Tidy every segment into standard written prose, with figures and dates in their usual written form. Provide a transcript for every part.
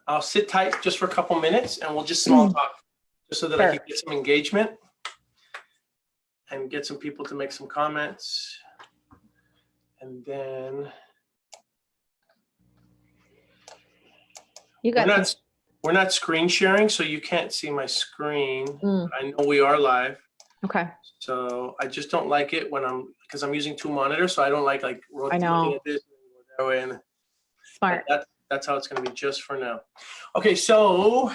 I'll sit tight just for a couple minutes and we'll just small talk just so that I can get some engagement and get some people to make some comments. And then we're not screen sharing, so you can't see my screen. I know we are live. Okay. So I just don't like it when because I'm using two monitors, so I don't like looking at this that way. And smart. That's how it's going to be just for now. Okay, so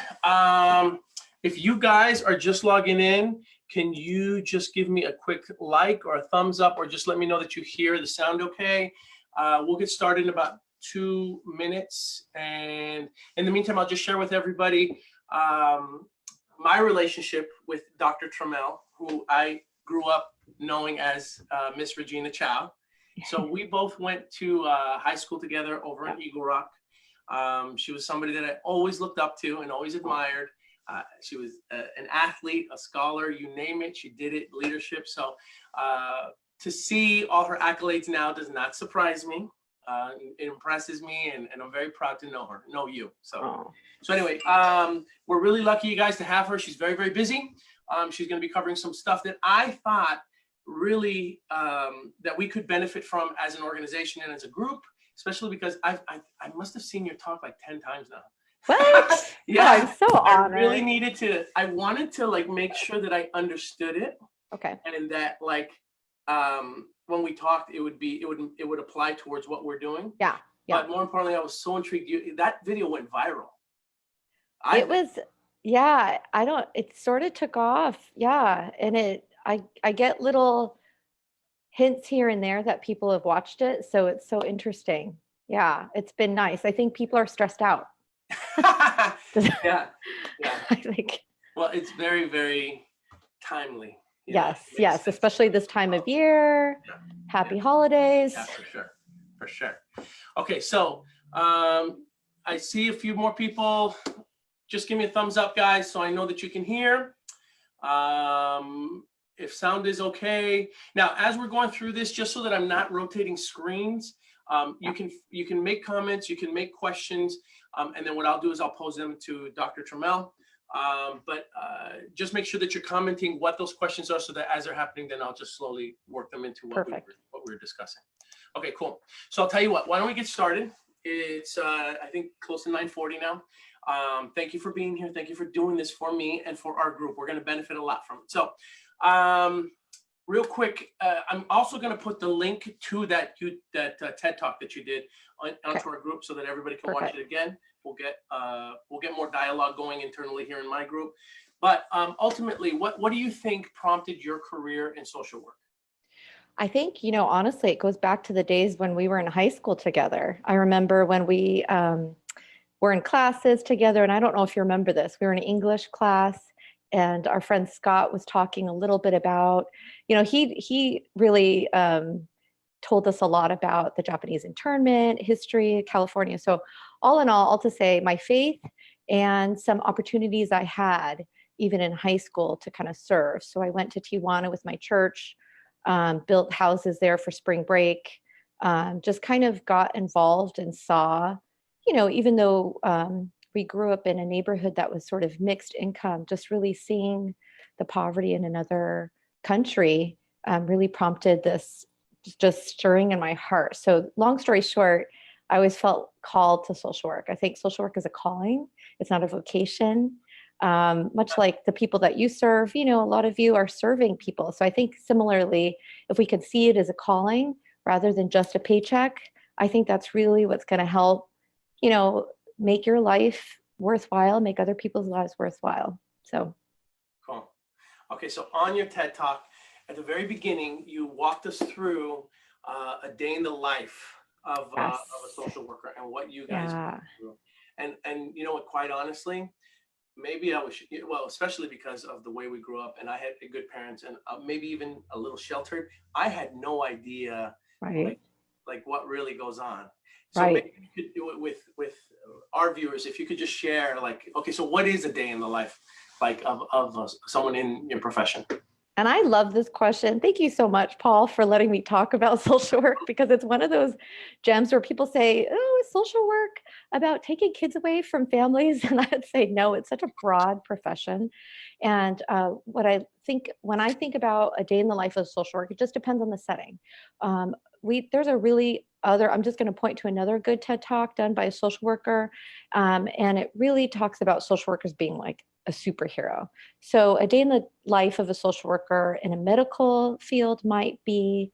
if you guys are just logging in, can you just give me a quick like or a thumbs up, or just let me know that you hear the sound okay? We'll get started in about 2 minutes. And in the meantime, I'll just share with everybody my relationship with Dr. Trammel, who I grew up knowing as Miss Regina Chow. So we both went to high school together over in Eagle Rock. She was somebody that I always looked up to and always admired. She was an athlete, a scholar, you name it, she did it, leadership. So to see all her accolades now does not surprise me. It impresses me, and I'm very proud to know you. So anyway, we're really lucky, you guys, to have her. She's very, very busy. She's going to be covering some stuff that I thought really that we could benefit from as an organization and as a group, especially because I must have seen your talk like 10 times now. What? Yeah, I'm so honored. I really I wanted to make sure that I understood it. Okay. And that when we talked, it would apply towards what we're doing. Yeah. But more importantly, I was so intrigued. That video went viral. It sort of took off. Yeah. And I get little hints here and there that people have watched it. So it's so interesting. Yeah. It's been nice. I think people are stressed out. Yeah. I think. Well, it's very, very timely. Yes. Especially this time of year. Yeah. Happy holidays. Yeah, for sure. Okay. So, I see a few more people. Just give me a thumbs up, guys, so I know that you can hear. If sound is okay. Now, as we're going through this, just so that I'm not rotating screens, you can make comments, you can make questions, and then what I'll do is I'll pose them to Dr. Trammel. But just make sure that you're commenting what those questions are, so that as they're happening, then I'll just slowly work them into what we're discussing. Okay, cool. So I'll tell you what, why don't we get started? It's, I think, close to 9:40 now. Thank you for being here. Thank you for doing this for me and for our group. We're going to benefit a lot from it. So real quick, I'm also going to put the link to that TED Talk that you did onto our group, so that everybody can watch it again. We'll get more dialogue going internally here in my group. But ultimately, what do you think prompted your career in social work? I think, honestly, it goes back to the days when we were in high school together. I remember when we were in classes together, and I don't know if you remember this. We were in an English class, and our friend Scott was talking a little bit about, he really told us a lot about the Japanese internment history, California. So all in all to say, my faith and some opportunities I had even in high school to kind of serve. So I went to Tijuana with my church, built houses there for spring break, just kind of got involved and saw, even though we grew up in a neighborhood that was sort of mixed income, just really seeing the poverty in another country really prompted this just stirring in my heart. So long story short, I always felt called to social work. I think social work is a calling. It's not a vocation. Much like the people that you serve, a lot of you are serving people. So I think similarly, if we could see it as a calling rather than just a paycheck, I think that's really what's going to help, make your life worthwhile, make other people's lives worthwhile. So. Cool. Okay. So on your TED Talk, at the very beginning, you walked us through a day in the life of a social worker and what you guys went through. And you know what, quite honestly, maybe I was, especially because of the way we grew up, and I had good parents, and maybe even a little sheltered. I had no idea, like what really goes on. So maybe you could do it with our viewers, if you could just share, okay, so what is a day in the life of someone in your profession? And I love this question. Thank you so much, Paul, for letting me talk about social work, because it's one of those gems where people say, oh, social work. about taking kids away from families? And I'd say, no, it's such a broad profession. And what I think, when I think about a day in the life of social work, it just depends on the setting. There's a really I'm just going to point to another good TED Talk done by a social worker. And it really talks about social workers being like a superhero. So a day in the life of a social worker in a medical field might be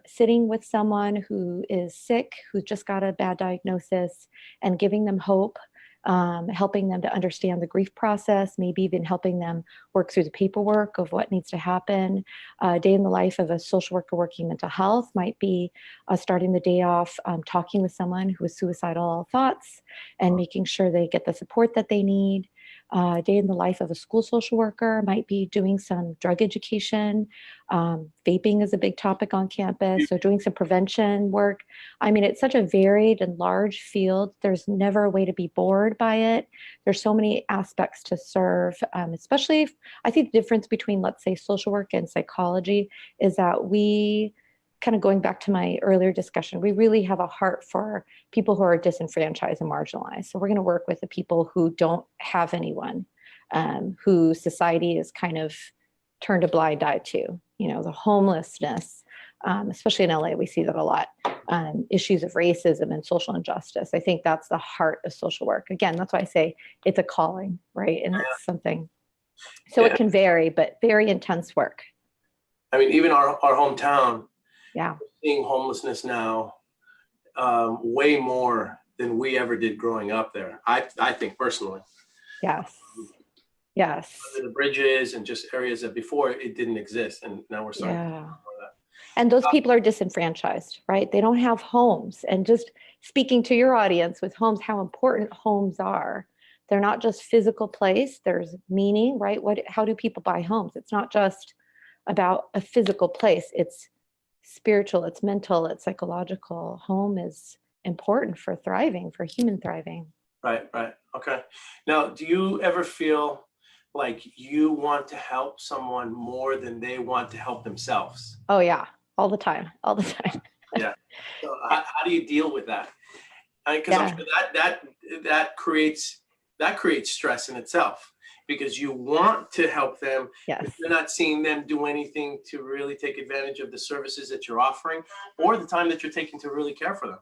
sitting with someone who is sick, who's just got a bad diagnosis, and giving them hope, helping them to understand the grief process, maybe even helping them work through the paperwork of what needs to happen. A day in the life of a social worker working mental health might be starting the day off talking with someone who has suicidal thoughts and making sure they get the support that they need. A day in the life of a school social worker might be doing some drug education. Vaping is a big topic on campus, so doing some prevention work. I mean, it's such a varied and large field. There's never a way to be bored by it. There's so many aspects to serve, especially I think the difference between, let's say, social work and psychology is that we, kind of going back to my earlier discussion, we really have a heart for people who are disenfranchised and marginalized. So we're going to work with the people who don't have anyone, who society is kind of turned a blind eye to, the homelessness, especially in LA, we see that a lot. Issues of racism and social injustice. I think that's the heart of social work. Again, that's why I say it's a calling, right? And it's something, so it can vary, but very intense work. I mean, even our hometown, yeah, seeing homelessness now way more than we ever did growing up there. I think personally. Yes. The bridges and just areas that before it didn't exist, and now we're starting to see more of that. And those people are disenfranchised, right? They don't have homes. And just speaking to your audience with homes, how important homes are. They're not just physical place. There's meaning, right? How do people buy homes? It's not just about a physical place. It's spiritual, it's mental, it's psychological. Home is important for thriving, for human thriving. Right. Okay. Now, do you ever feel like you want to help someone more than they want to help themselves? Oh yeah, all the time. Yeah. So how do you deal with that? Because I'm sure that creates stress in itself, because you want to help them, but you're not seeing them do anything to really take advantage of the services that you're offering or the time that you're taking to really care for them.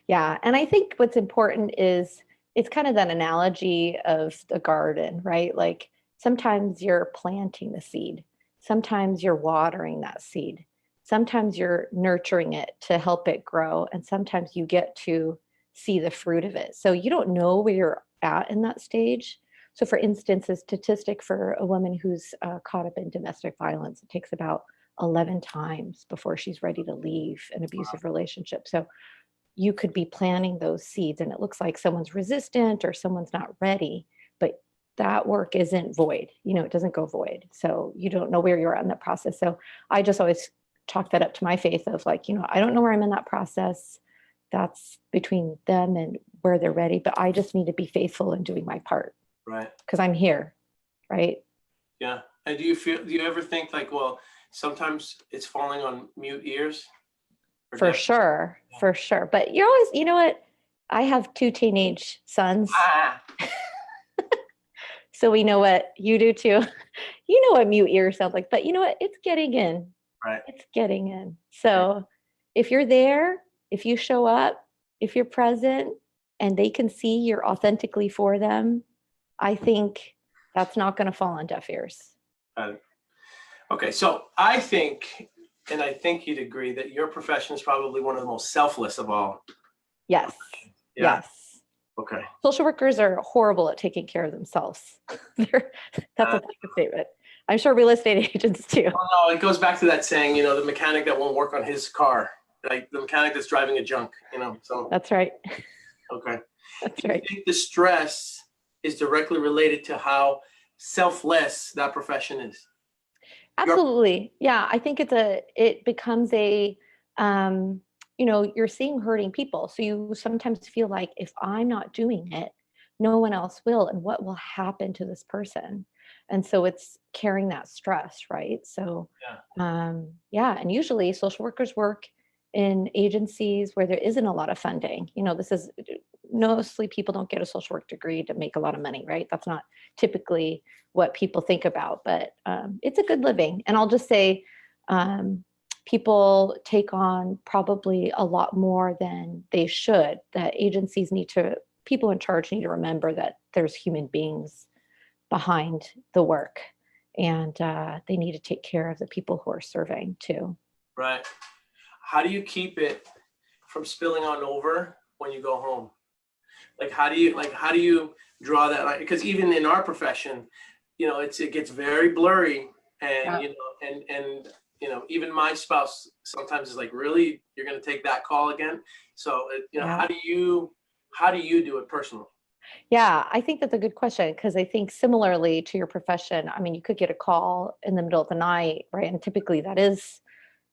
Yeah. And I think what's important is it's kind of that analogy of the garden, right? Like sometimes you're planting the seed. Sometimes you're watering that seed. Sometimes you're nurturing it to help it grow. And sometimes you get to see the fruit of it. So you don't know where you're at in that stage. So for instance, a statistic for a woman who's caught up in domestic violence, it takes about 11 times before she's ready to leave an abusive relationship. So you could be planting those seeds and it looks like someone's resistant or someone's not ready, but that work isn't void. It doesn't go void. So you don't know where you're at in that process. So I just always chalk that up to my faith of like, I don't know where I'm in that process. That's between them and where they're ready, but I just need to be faithful in doing my part. Right. Because I'm here. Right. Yeah. And do you ever think like, well, sometimes it's falling on mute ears? For sure. But you're always, you know what? I have 2 teenage sons. So we know what you do too. You know what mute ears sound like, but you know what? It's getting in. Right. It's getting in. So if you're there, if you show up, if you're present and they can see you're authentically for them, I think that's not going to fall on deaf ears. Okay. So I think you'd agree that your profession is probably one of the most selfless of all. Yes. Yeah. Yes. Okay. Social workers are horrible at taking care of themselves. That's a statement. I'm sure real estate agents too. Well, no, it goes back to that saying, the mechanic that won't work on his car, like the mechanic that's driving a junk, so. That's right. Okay. That's Do right. you think the stress is directly related to how selfless that profession is? Absolutely. Yeah. I think it becomes you're seeing hurting people. So you sometimes feel like if I'm not doing it, no one else will. And what will happen to this person? And so it's carrying that stress, right? So, and usually social workers work in agencies where there isn't a lot of funding. This is mostly people don't get a social work degree to make a lot of money, right? That's not typically what people think about, but it's a good living. And I'll just say, people take on probably a lot more than they should. That people in charge need to remember that there's human beings behind the work, and they need to take care of the people who are serving too. Right. How do you keep it from spilling on over when you go home? Like, how do you draw that line? Because even in our profession, it gets very blurry, and even my spouse sometimes is like, really, you're going to take that call again? So, how do you do it personally? Yeah, I think that's a good question, because I think similarly to your profession, I mean, you could get a call in the middle of the night, right? And typically that is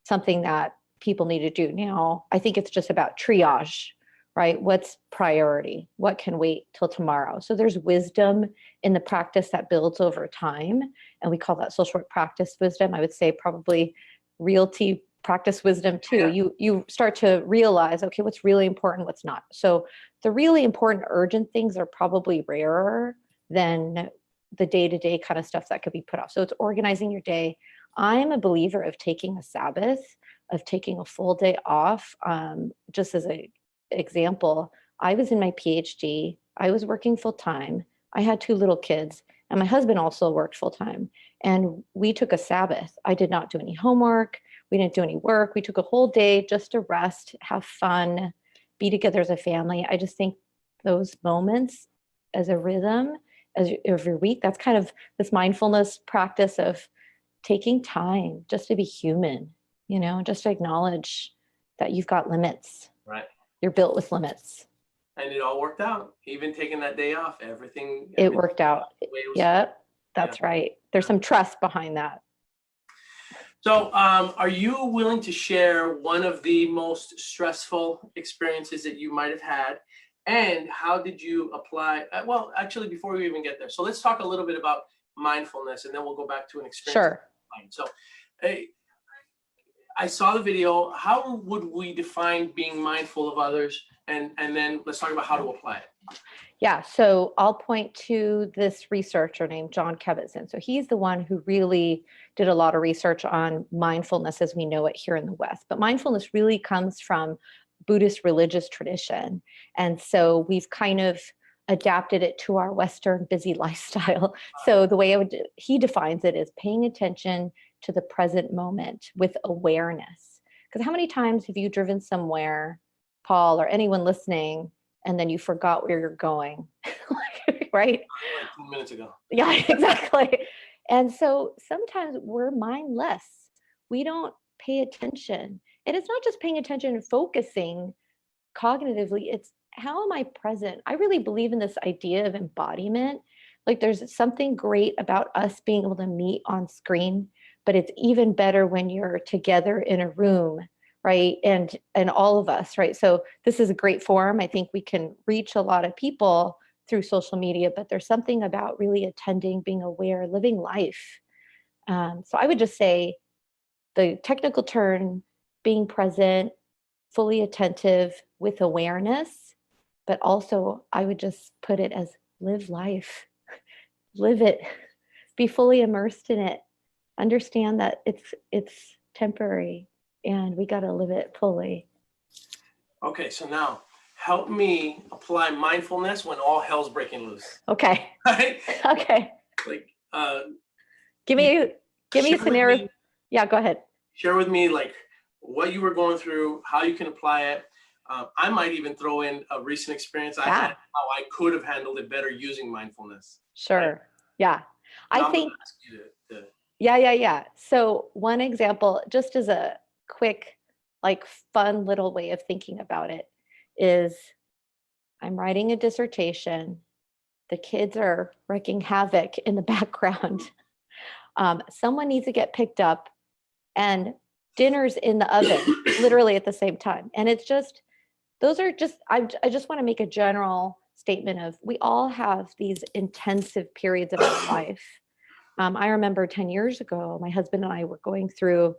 something that people need to do. Now, I think it's just about triage, right? What's priority? What can wait till tomorrow? So there's wisdom in the practice that builds over time. And we call that social work practice wisdom. I would say probably realty practice wisdom too. Yeah. You start to realize, okay, what's really important, what's not. So the really important urgent things are probably rarer than the day-to-day kind of stuff that could be put off. So it's organizing your day. I'm a believer of taking a Sabbath, of taking a full day off. Just as an example, I was in my Ph.D. I was working full time. I had 2 little kids, and my husband also worked full time. And we took a Sabbath. I did not do any homework. We didn't do any work. We took a whole day just to rest, have fun, be together as a family. I just think those moments as a rhythm as every week, that's kind of this mindfulness practice of taking time just to be human, just to acknowledge that you've got limits. Right. You're built with limits. And it all worked out. Even taking that day off, everything It worked out. Yep, that's right. There's some trust behind that. So are you willing to share one of the most stressful experiences that you might have had? And how did you apply? Well, actually, before we even get there, so let's talk a little bit about mindfulness, and then we'll go back to an experience. Sure. So I saw the video. How would we define being mindful of others? And then let's talk about how to apply it. Yeah, so I'll point to this researcher named John Kabat-Zinn. So he's the one who really did a lot of research on mindfulness as we know it here in the West. But mindfulness really comes from Buddhist religious tradition. And so we've kind of adapted it to our Western busy lifestyle. So the way he defines it is paying attention to the present moment with awareness. Because how many times have you driven somewhere, Paul, or anyone listening, and then you forgot where you're going, right? Like 2 minutes ago. Yeah, exactly. And so sometimes we're mindless. We don't pay attention. And it's not just paying attention and focusing cognitively, it's how am I present? I really believe in this idea of embodiment. Like there's something great about us being able to meet on screen, but it's even better when you're together in a room, right? And all of us, right? So this is a great forum. I think we can reach a lot of people through social media, but there's something about really attending, being aware, living life. So I would just say the technical term, being present, fully attentive with awareness, but also I would just put it as live life, live it, be fully immersed in it, understand that it's temporary and we got to live it fully. Okay, so now help me apply mindfulness when all hell's breaking loose. Okay. Right? Okay. Like, give me a scenario. Yeah, go ahead. Share with me like what you were going through, how you can apply it. I might even throw in a recent experience I had, how I could have handled it better using mindfulness. Sure. Right? Yeah. I think. Ask you to Yeah. So one example, just as a quick, like fun little way of thinking about it is I'm writing a dissertation. The kids are wreaking havoc in the background. Someone needs to get picked up and dinner's in the oven literally at the same time. And it's just, I just want to make a general statement of we all have these intensive periods of our life. I remember 10 years ago, my husband and I were going through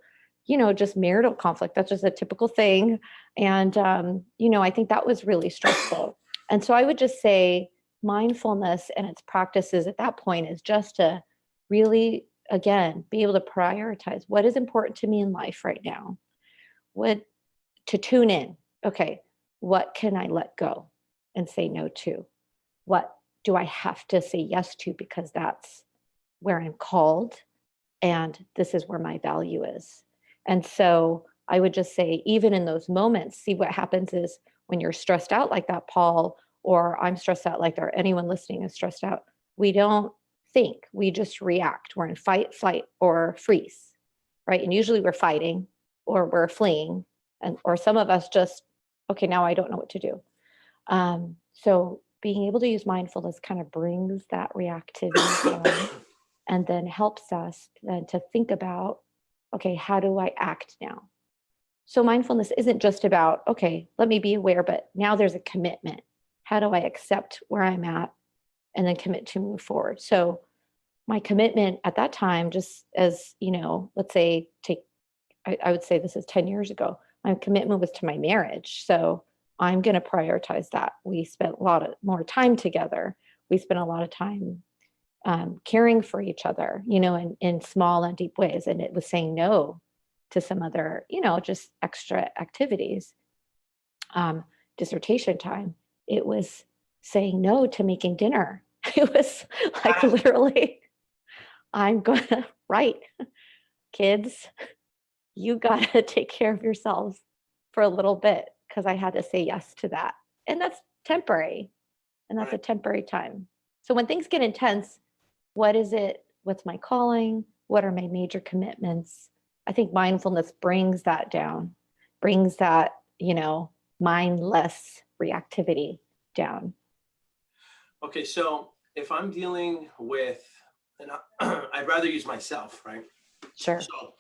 just marital conflict. That's just a typical thing. And, I think that was really stressful. And so I would just say mindfulness and its practices at that point is just to really, again, be able to prioritize what is important to me in life right now. To tune in. Okay, what can I let go and say no to? What do I have to say yes to because that's where I'm called and this is where my value is? And so I would just say, even in those moments, see what happens is when you're stressed out like that, Paul, or I'm stressed out like that, or anyone listening is stressed out, we don't think, we just react. We're in fight, flight, or freeze, right? And usually we're fighting or we're fleeing, or some of us just, okay, now I don't know what to do. So being able to use mindfulness kind of brings that reactivity down and then helps us then to think about, okay, how do I act now? So mindfulness isn't just about, okay, let me be aware, but now there's a commitment. How do I accept where I'm at and then commit to move forward? So my commitment at that time, just as, let's say I would say this is 10 years ago, my commitment was to my marriage. So I'm going to prioritize that. We spent a lot of more time together. We spent a lot of time caring for each other, in small and deep ways. And it was saying no to some other, just extra activities. Dissertation time, it was saying no to making dinner. It was like literally, I'm going to write, kids, you got to take care of yourselves for a little bit, because I had to say yes to that. And that's temporary. And that's a temporary time. So when things get intense, what is it? What's my calling? What are my major commitments? I think mindfulness brings that down, brings that, mindless reactivity down. Okay, so if I'm dealing with, and I'd rather use myself, right? Sure. So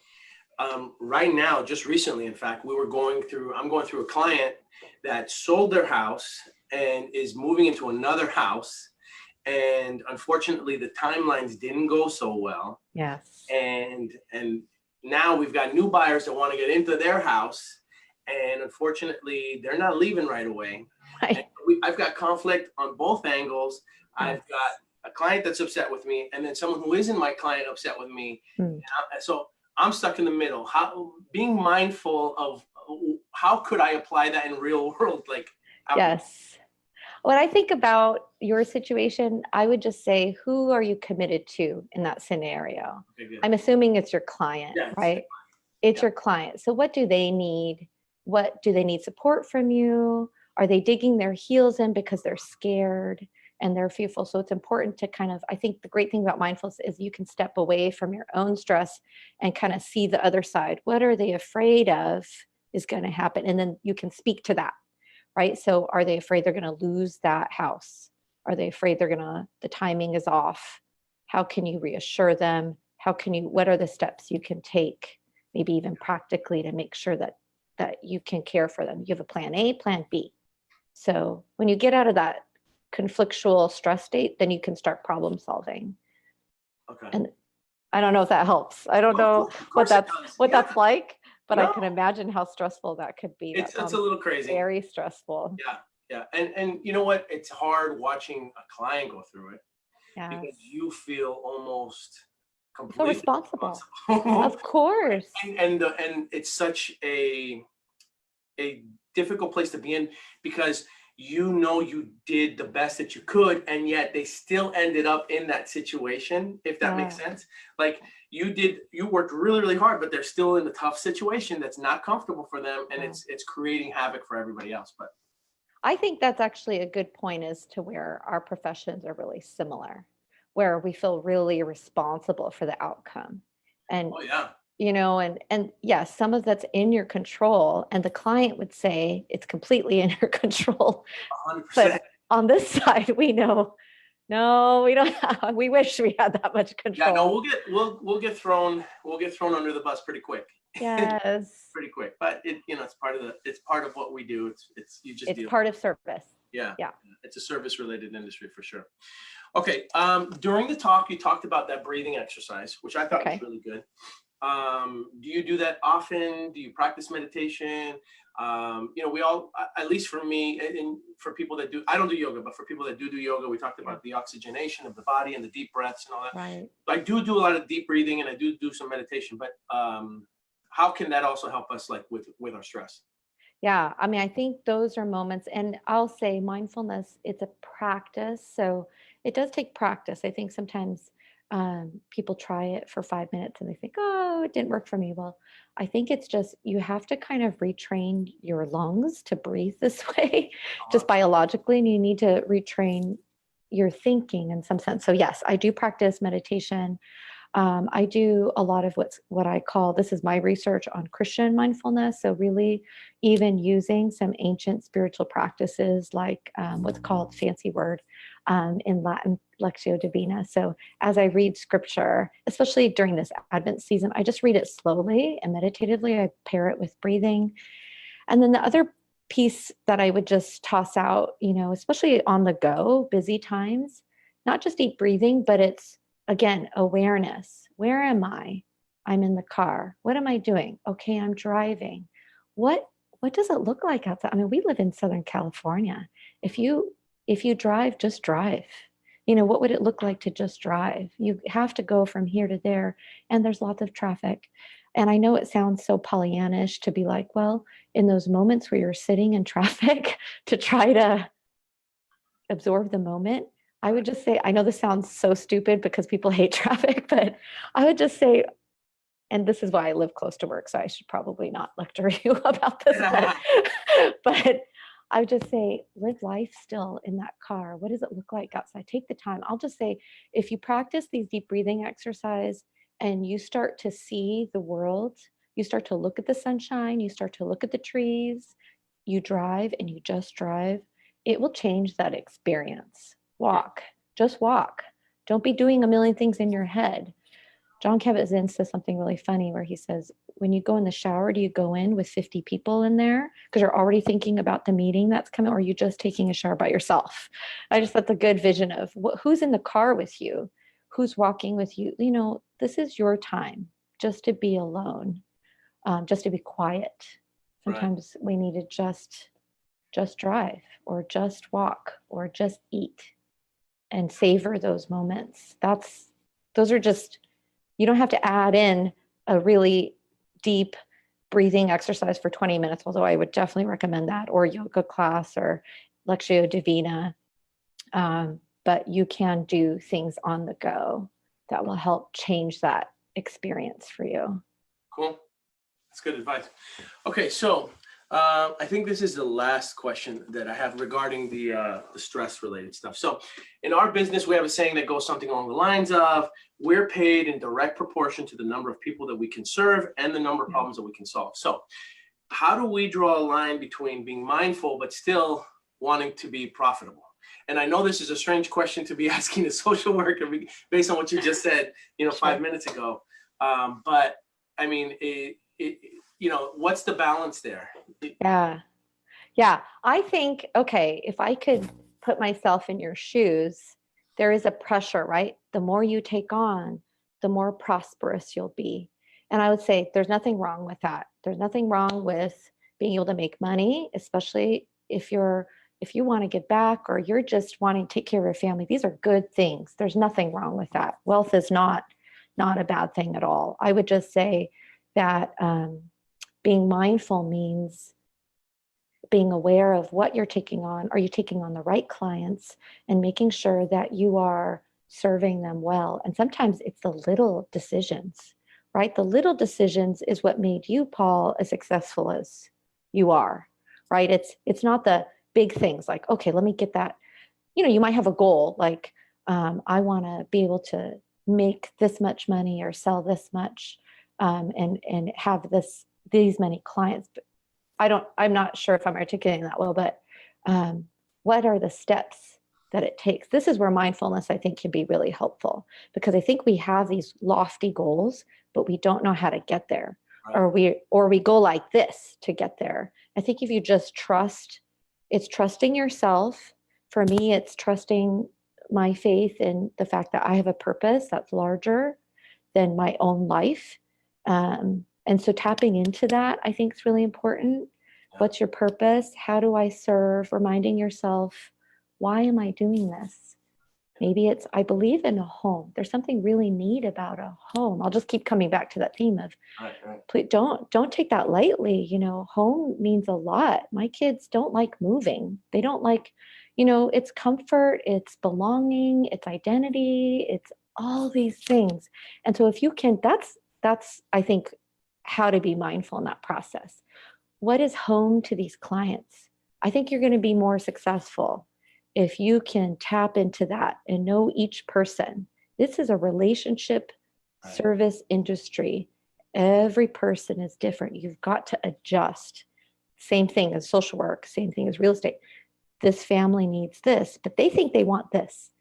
right now, just recently, in fact, I'm going through a client that sold their house and is moving into another house. And unfortunately, the timelines didn't go so well. Yes. And now we've got new buyers that want to get into their house. And unfortunately, they're not leaving right away. Right. I've got conflict on both angles. Yes. I've got a client that's upset with me, and then someone who isn't my client upset with me. So I'm stuck in the middle. Being mindful of how could I apply that in real world? Yes. When I think about your situation, I would just say, who are you committed to in that scenario? Okay, I'm assuming it's your client, right? It's your client. So what do they need? What do they need support from you? Are they digging their heels in because they're scared and they're fearful? So it's important to I think the great thing about mindfulness is you can step away from your own stress and kind of see the other side. What are they afraid of is going to happen? And then you can speak to that, right? So are they afraid they're going to lose that house? Are they afraid the timing is off? How can you reassure them? What are the steps you can take, maybe even practically, to make sure that you can care for them? You have a plan A, plan B. So when you get out of that conflictual stress state, then you can start problem solving. Okay. And I don't know if that helps. I don't know what that's like, but I can imagine how stressful that could be. It's a little crazy. Very stressful. Yeah. And you know what? It's hard watching a client go through it. Yes. Because you feel almost completely responsible. Of course. And it's such a difficult place to be in, because you did the best that you could, and yet they still ended up in that situation, if that makes sense. Like you worked really, really hard, but they're still in a tough situation that's not comfortable for them, and it's creating havoc for everybody else. But I think that's actually a good point as to where our professions are really similar, where we feel really responsible for the outcome. And and yes, some of that's in your control, and the client would say it's completely in your control. 100%. But on this side, we know, no, we don't. We wish we had that much control. Yeah, no, we'll get thrown under the bus pretty quick. Yes. Pretty quick, but it's part of what we do. It's part of service. Yeah. It's a service related industry for sure. Okay. During the talk, you talked about that breathing exercise, which I thought was really good. Do you do that often? Do you practice meditation? We all, at least for me, and for people that do, I don't do yoga, but for people that do yoga, we talked about the oxygenation of the body and the deep breaths and all that. Right. I do a lot of deep breathing, and I do some meditation, but how can that also help us, like with our stress? Yeah, I mean, I think those are moments, and I'll say mindfulness, it's a practice. So it does take practice. I think sometimes people try it for 5 minutes and they think, oh, it didn't work for me. Well, I think it's just you have to kind of retrain your lungs to breathe this way, just biologically, and you need to retrain your thinking in some sense. So yes, I do practice meditation. I do a lot of what I call, this is my research on Christian mindfulness. So really even using some ancient spiritual practices like what's called, fancy word, in Latin, Lectio Divina. So as I read scripture, especially during this Advent season, I just read it slowly and meditatively. I pair it with breathing. And then the other piece that I would just toss out, especially on the go, busy times, not just deep breathing, but it's, again, awareness. Where am I? I'm in the car. What am I doing? Okay, I'm driving. What does it look like outside? I mean, we live in Southern California. If you drive, just drive. What would it look like to just drive? You have to go from here to there, and there's lots of traffic. And I know it sounds so Pollyannish to be like, well, in those moments where you're sitting in traffic to try to absorb the moment, I would just say, I know this sounds so stupid because people hate traffic, but I would just say, and this is why I live close to work, so I should probably not lecture you about this, but I would just say, live life still in that car. What does it look like outside? Take the time. I'll just say, if you practice these deep breathing exercise and you start to see the world, you start to look at the sunshine, you start to look at the trees, you drive and you just drive, it will change that experience. Walk, just walk. Don't be doing a million things in your head. John Kabat-Zinn says something really funny where he says, when you go in the shower, do you go in with 50 people in there because you're already thinking about the meeting that's coming, or are you just taking a shower by yourself? I just thought a good vision of who's in the car with you, who's walking with you. This is your time just to be alone, just to be quiet. Sometimes we need to just drive or just walk or just eat and savor those moments. Those are just, you don't have to add in a really deep breathing exercise for 20 minutes, although I would definitely recommend that, or yoga class or Lectio Divina. But you can do things on the go that will help change that experience for you. Cool. That's good advice. Okay, so I think this is the last question that I have regarding the stress related stuff. So in our business, we have a saying that goes something along the lines of, we're paid in direct proportion to the number of people that we can serve and the number of problems that we can solve. So how do we draw a line between being mindful but still wanting to be profitable? And I know this is a strange question to be asking a social worker based on what you just said, 5 minutes ago. But I mean, what's the balance there? Yeah. I think, okay, if I could put myself in your shoes, there is a pressure, right? The more you take on, the more prosperous you'll be. And I would say there's nothing wrong with that. There's nothing wrong with being able to make money, especially if you want to give back or you're just wanting to take care of your family. These are good things. There's nothing wrong with that. Wealth is not a bad thing at all. I would just say that being mindful means being aware of what you're taking on. Are you taking on the right clients and making sure that you are serving them well? And sometimes it's the little decisions, right? The little decisions is what made you, Paul, as successful as you are, right? It's not the big things like, okay, let me get that. You might have a goal like, I want to be able to make this much money or sell this much and have these many clients. But I'm not sure if I'm articulating that well, but what are the steps that it takes? This is where mindfulness, I think, can be really helpful, because I think we have these lofty goals, but we don't know how to get there. Right. Or we go like this to get there. I think if you just trust, it's trusting yourself. For me, it's trusting my faith in the fact that I have a purpose that's larger than my own life. And so tapping into that, I think, is really important. Yeah. What's your purpose? How do I serve? Reminding yourself, why am I doing this? Maybe it's, I believe in a home. There's something really neat about a home. I'll just keep coming back to that theme of, Right. please don't take that lightly. You know, home means a lot. My kids don't like moving. They don't like, you know, it's comfort, it's belonging, it's identity, it's all these things. And so if you can, that's I think how to be mindful in that process. What is home to these clients? I think you're going to be more successful if you can tap into that and know each person. This is a relationship service industry. Every person is different. You've got to adjust. Same thing as social work, same thing as real estate. This family needs this, but they think they want this.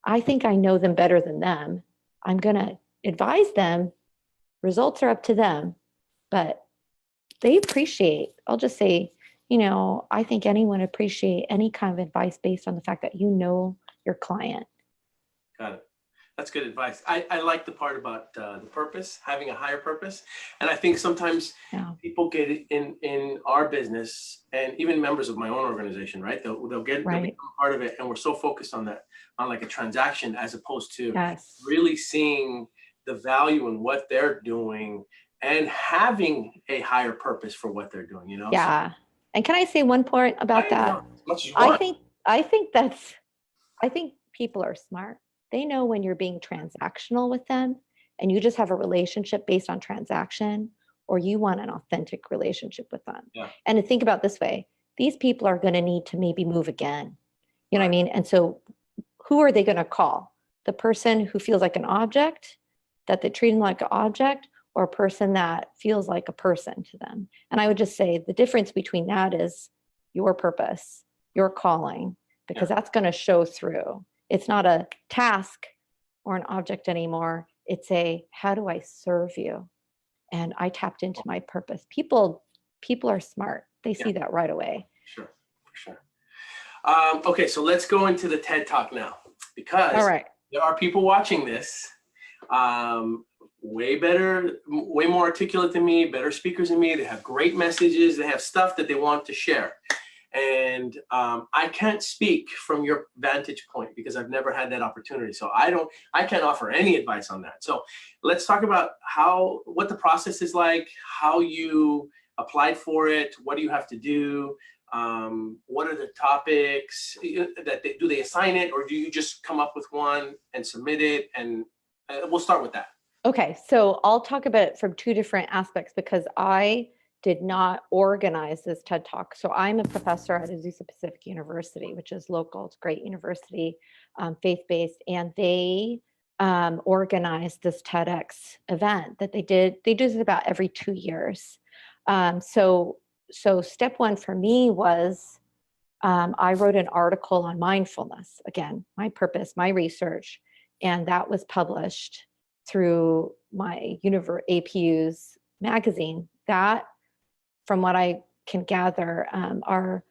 I think I know them better than them. I'm going to advise them. Results are up to them, but they appreciate, I'll just say, you know, I think anyone appreciate any kind of advice based on the fact that you know your client. Got it. That's good advice. I like the part about the purpose, having a higher purpose. And I think sometimes people get it in our business, and even members of my own organization, right? They'll become part of it. And we're so focused on that, on like a transaction, as opposed to really seeing the value in what they're doing and having a higher purpose for what they're doing, you know? Yeah. So, and can I say one point about that? As much as you want. I think people are smart. They know when you're being transactional with them and you just have a relationship based on transaction, or you want an authentic relationship with them. Yeah. And to think about this way, these people are going to need to maybe move again. You know what I mean? And so who are they going to call? The person who feels like an object, that they treat them like an object, or a person that feels like a person to them? And I would just say the difference between that is your purpose, your calling, because that's going to show through. It's not a task or an object anymore. It's a, how do I serve you? And I tapped into my purpose. People are smart. They see that right away. Sure, for sure. Okay, so let's go into the TED Talk now, because there are people watching this, way more articulate than me, better speakers than me. They have great messages. They have stuff that they want to share. And I can't speak from your vantage point because I've never had that opportunity. So I can't offer any advice on that. So let's talk about what the process is like, how you applied for it, what do you have to do, what are the topics do they assign it, or do you just come up with one and submit it? And we'll start with that. Okay, so I'll talk about it from two different aspects because I did not organize this TED Talk. So I'm a professor at Azusa Pacific University, which is local. It's a great university, faith-based, and they organized this TEDx event that they did. They do this about every 2 years. So step one for me was I wrote an article on mindfulness. Again, my purpose, my research, and that was published through my APU's magazine. That, from what I can gather, our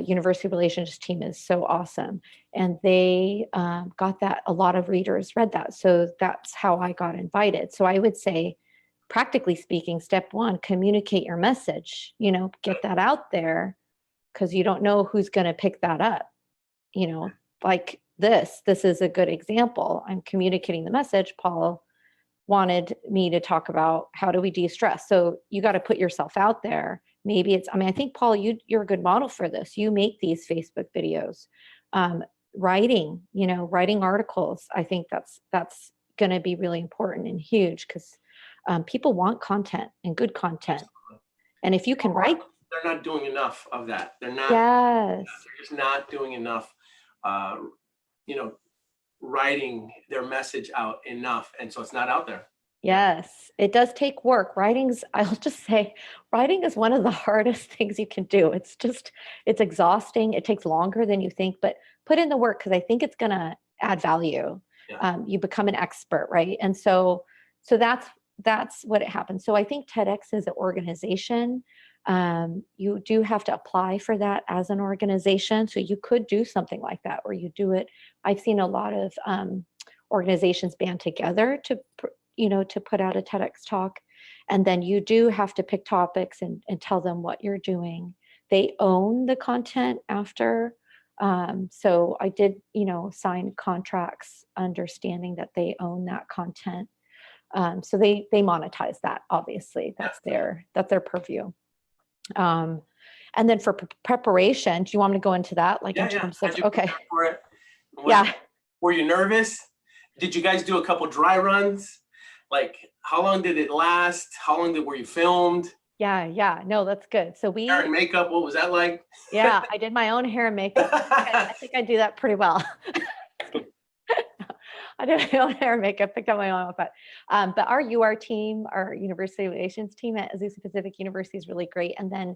university relations team is so awesome. And they got that, a lot of readers read that. So that's how I got invited. So I would say, practically speaking, step one, communicate your message, get that out there, because you don't know who's going to pick that up. Like this is a good example. I'm communicating the message. Paul wanted me to talk about how do we de-stress. So you got to put yourself out there. Maybe I think, Paul, you're a good model for this. You make these Facebook videos, writing articles. I think that's going to be really important and huge because people want content and good content. And if you can write, they're not doing enough of that. They're not. Yes. They're just not doing enough. Writing their message out enough, and so it's not out there. Yes, it does take work. I'll just say, writing is one of the hardest things you can do. It's exhausting. It takes longer than you think, but put in the work because I think it's going to add value. Yeah. You become an expert, right? And so that's what it happens. So I think TEDx is an organization. You do have to apply for that as an organization. So you could do something like that, or you do it. I've seen a lot of organizations band together to put out a TEDx talk. And then you do have to pick topics and tell them what you're doing. They own the content after. So I did, sign contracts understanding that they own that content. So they monetize that, obviously. That's their purview. And then for preparation, do you want me to go into that? Like in terms of, okay. For it? Yeah. Were you nervous? Did you guys do a couple dry runs? Like, how long did it last? How long were you filmed? Yeah. No, that's good. So Hair and makeup, what was that like? Yeah, I did my own hair and makeup. I think I do that pretty well. I did my own hair and makeup, picked up my own outfit. But our UR team, our university relations team at Azusa Pacific University is really great. And then,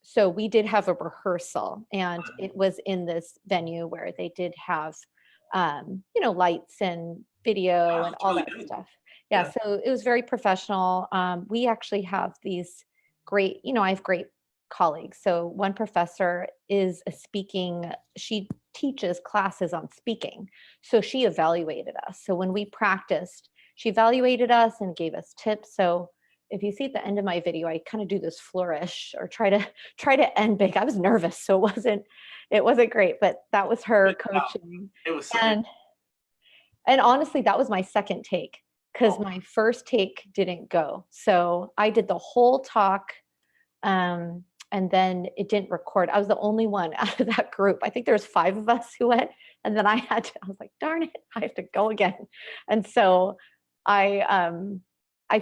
so we did have a rehearsal, and it was in this venue where they did have, lights and video and all that stuff. Yeah, so it was very professional. We actually have these great, I have great colleagues. So one professor she teaches classes on speaking. So she evaluated us. So when we practiced, she evaluated us and gave us tips. So if you see at the end of my video, I kind of do this flourish or try to end big. I was nervous, so it wasn't great, but that was her coaching. It was and honestly, that was my second take, because my first take didn't go. So I did the whole talk, and then it didn't record. I was the only one out of that group. I think there was 5 of us who went, and then I was like, darn it, I have to go again. And so I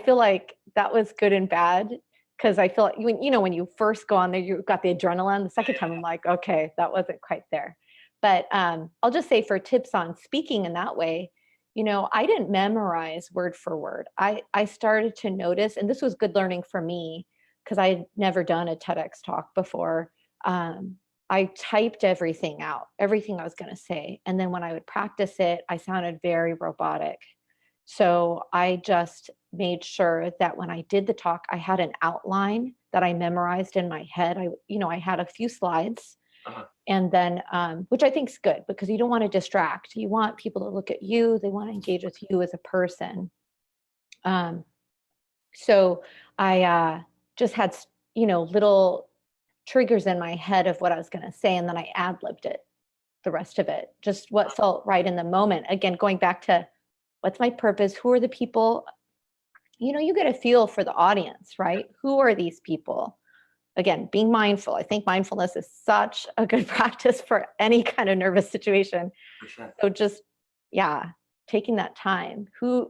feel like that was good and bad, because I feel like when you first go on there, you've got the adrenaline. The second time I'm like, okay, that wasn't quite there. But I'll just say, for tips on speaking in that way, I didn't memorize word for word. I started to notice, and this was good learning for me, because I had never done a TEDx talk before. I typed everything out, everything I was going to say. And then when I would practice it, I sounded very robotic. So I just made sure that when I did the talk, I had an outline that I memorized in my head. I had a few slides. And then, which I think is good, because you don't want to distract. You want people to look at you. They want to engage with you as a person. So I just had, little triggers in my head of what I was going to say. And then I ad-libbed it, the rest of it, just what felt right in the moment. Again, going back to what's my purpose? Who are the people? You get a feel for the audience, right? Who are these people? Again, being mindful. I think mindfulness is such a good practice for any kind of nervous situation. For sure. So just, taking that time,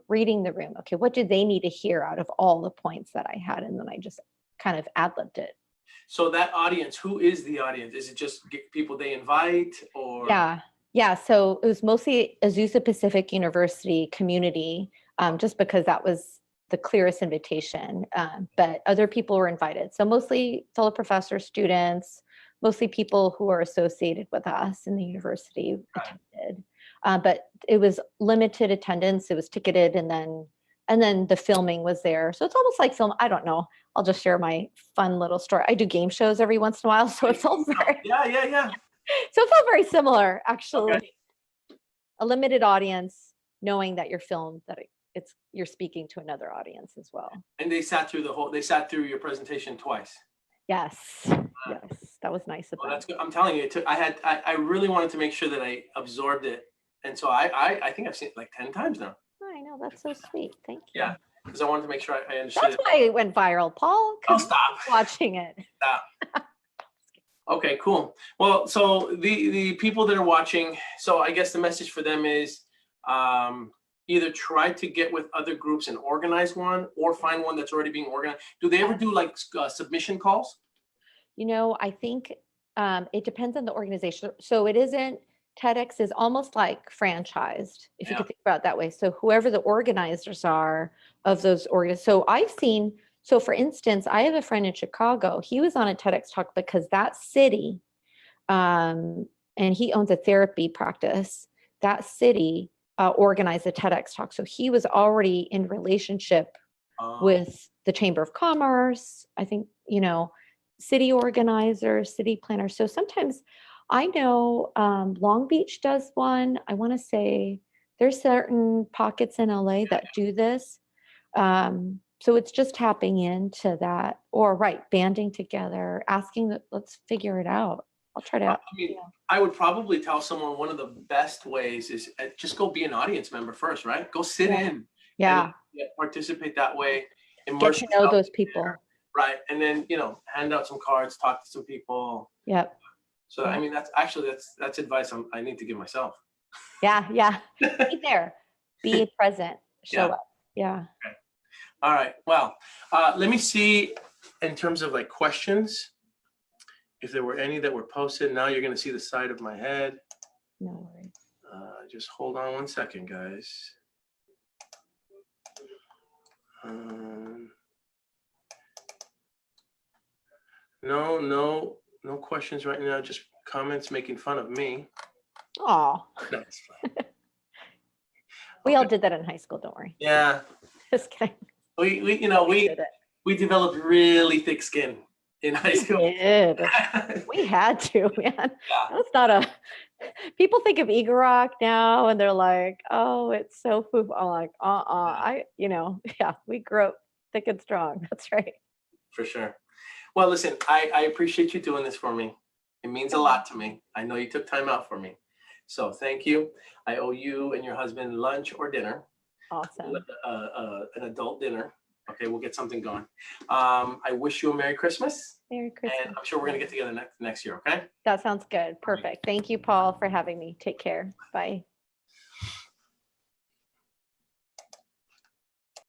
reading the room. Okay, what do they need to hear out of all the points that I had? And then I just kind of ad-libbed it. So that audience, who is the audience? Is it just people they invite, or? Yeah. So it was mostly Azusa Pacific University community, just because that was the clearest invitation. But other people were invited. So mostly fellow professors, students, mostly people who are associated with us in the university attended. But it was limited attendance. It was ticketed, and then the filming was there. So it's almost like film. I don't know. I'll just share my fun little story. I do game shows every once in a while, so it felt very So it felt very similar, actually. Okay. A limited audience, knowing that you're filmed, that you're speaking to another audience as well. And they sat through your presentation twice. Yes, that was nice of them. That's good. I'm telling you, I really wanted to make sure that I absorbed it, and so I think I've seen it like 10 times now. I know, that's so sweet. Thank you. Yeah, because I wanted to make sure I understood. That's why it went viral, Paul. Oh, stop watching it. Stop. Okay, cool. Well, so the people that are watching, so I guess the message for them is either try to get with other groups and organize one, or find one that's already being organized. Do they ever do like submission calls? I think it depends on the organization. So it isn't, TEDx is almost like franchised, if you could think about it that way. So whoever the organizers are of those so for instance, I have a friend in Chicago. He was on a TEDx talk because that city, and he owns a therapy practice, that city organized a TEDx talk. So he was already in relationship with the Chamber of Commerce, I think, city organizers, city planners. So sometimes I know Long Beach does one. I want to say there's certain pockets in LA that do this. So it's just tapping into that, or banding together, asking that, let's figure it out. I'll try to. I mean, I would probably tell someone one of the best ways is just go be an audience member first, right? Go sit in and participate that way. Get to know those people. There, right. And then, hand out some cards, talk to some people. Yep. So, I mean, that's advice I need to give myself. Yeah. Be there. Be present. Show up. Yeah. Okay. All right. Well, let me see in terms of like questions, if there were any that were posted. Now you're going to see the side of my head. No worries. Just hold on one second, guys. No questions right now. Just comments making fun of me. Oh. No, it's fine. We all did that in high school. Don't worry. Yeah. Just kidding. We developed really thick skin in high school. We did. We had to, man. Yeah. That's not people think of Igorok now and they're like, oh, it's so foo. I'm like, we grew up thick and strong. That's right. For sure. Well, listen, I appreciate you doing this for me. It means a lot to me. I know you took time out for me. So thank you. I owe you and your husband lunch or dinner. Awesome. An adult dinner. Okay, we'll get something going. I wish you a Merry Christmas. Merry Christmas. And I'm sure we're going to get together next year, okay? That sounds good. Perfect. Thank you, Paul, for having me. Take care. Bye.